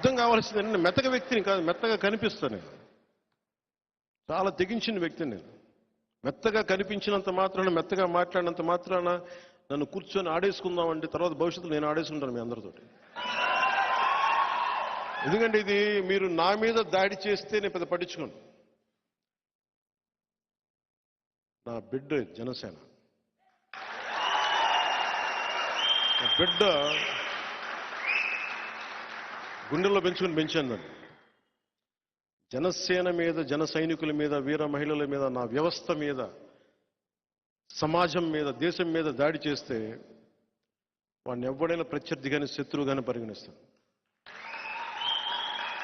అర్థం కావాల్సింది నేను మెత్తగా వ్యక్తిని కాదు, మెత్తగా కనిపిస్తాను. నేను చాలా తెగించిన వ్యక్తిని. నేను మెత్తగా కనిపించినంత మాత్రాన, మెత్తగా మాట్లాడినంత మాత్రాన నన్ను కూర్చొని ఆడేసుకుందామంటే తర్వాత భవిష్యత్తులో నేను ఆడేసుకుంటాను మీ అందరితోటి. ఎందుకంటే ఇది మీరు నా మీద దాడి చేస్తే నేను పెద్ద పట్టించుకోను. నా బిడ్డ జనసేన, నా బిడ్డ గుండెల్లో పెంచాను నన్ను. జనసేన మీద, జన సైనికుల మీద, వీర మహిళల మీద, నా వ్యవస్థ మీద, సమాజం మీద, దేశం మీద దాడి చేస్తే వాడిని ఎవడైనా ప్రత్యర్థిగాని శత్రువుగాని పరిగణిస్తాను.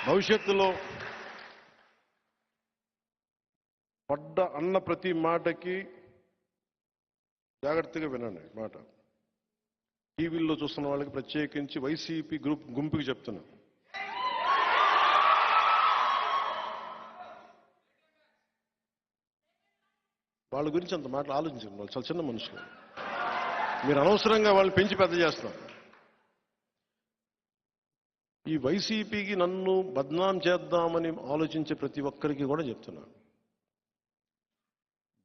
భవిష్యత్తులో పడ్డ అన్న ప్రతి మాటకి జాగ్రత్తగా వినండి మాట. టీవీల్లో చూస్తున్న వాళ్ళకి, ప్రత్యేకించి వైసీపీ గుంపుకి చెప్తున్నా, వాళ్ళ గురించి అంత మాటలు ఆలోచించండి. వాళ్ళు చాలా చిన్న మనుషులు. మీరు అనవసరంగా వాళ్ళని పెంచి పెద్ద చేస్తారు. ఈ వైసీపీకి నన్ను బద్నాం చేద్దామని ఆలోచించే ప్రతి ఒక్కరికి కూడా చెప్తున్నాను,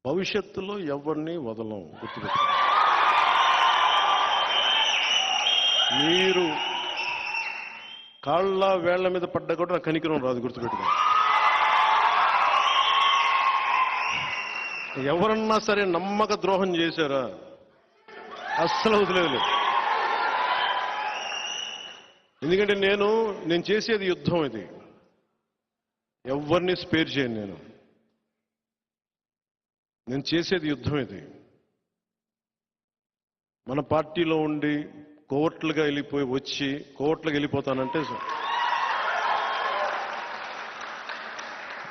భవిష్యత్తులో ఎవరిని వదలం. గుర్తుపెట్టుకోండి. మీరు కాళ్ళ వేళ్ల మీద పడ్డా కూడా నాకు కనికరం రాదు. గుర్తుపెట్టుకోండి. ఎవరన్నా సరే నమ్మక ద్రోహం చేశారా, అస్సలు వదిలేదు. ఎందుకంటే నేను చేసేది యుద్ధం. ఇది ఎవరిని స్పేర్ చేయను. నేను చేసేది యుద్ధం. ఇది మన పార్టీలో ఉండి కోవట్లుగా వెళ్ళిపోతానంటే,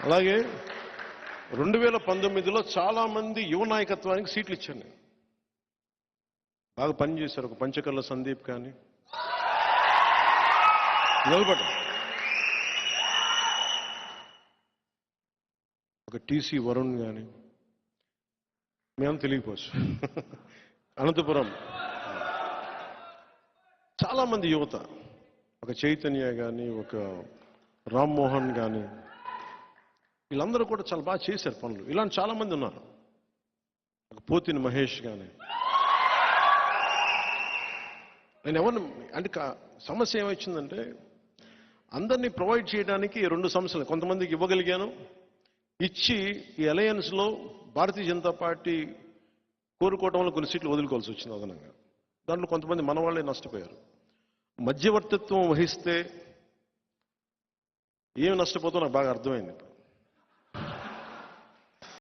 అలాగే 2019లో చాలా మంది యువ నాయకత్వానికి సీట్లు ఇచ్చాను నేను. బాగా పనిచేశారు. ఒక పంచకర్ల సందీప్ కానీ, నిలబడ్డా, ఒక టీసీ వరుణ్ కానీ, మేము తెలియపోవచ్చు. అనంతపురం చాలా మంది యువత, ఒక చైతన్య కానీ, ఒక రామ్మోహన్ కానీ, వీళ్ళందరూ కూడా చాలా బాగా చేశారు పనులు. ఇలాంటి చాలా మంది ఉన్నారు. ఒక పోతిని మహేష్ కానీ. నేను ఎవరిని అంటే సమస్య ఏమొచ్చిందంటే, అందరినీ ప్రొవైడ్ చేయడానికి 2 సమస్యలు. కొంతమందికి ఇవ్వగలిగాను, ఇచ్చి ఈ అలయన్స్లో భారతీయ జనతా పార్టీ కోరుకోవడం వల్ల కొన్ని సీట్లు వదులుకోవాల్సి వచ్చింది అదనంగా. దాంట్లో కొంతమంది మన వాళ్ళే నష్టపోయారు. మధ్యవర్తిత్వం వహిస్తే ఏమి నష్టపోతుందో నాకు బాగా అర్థమైంది.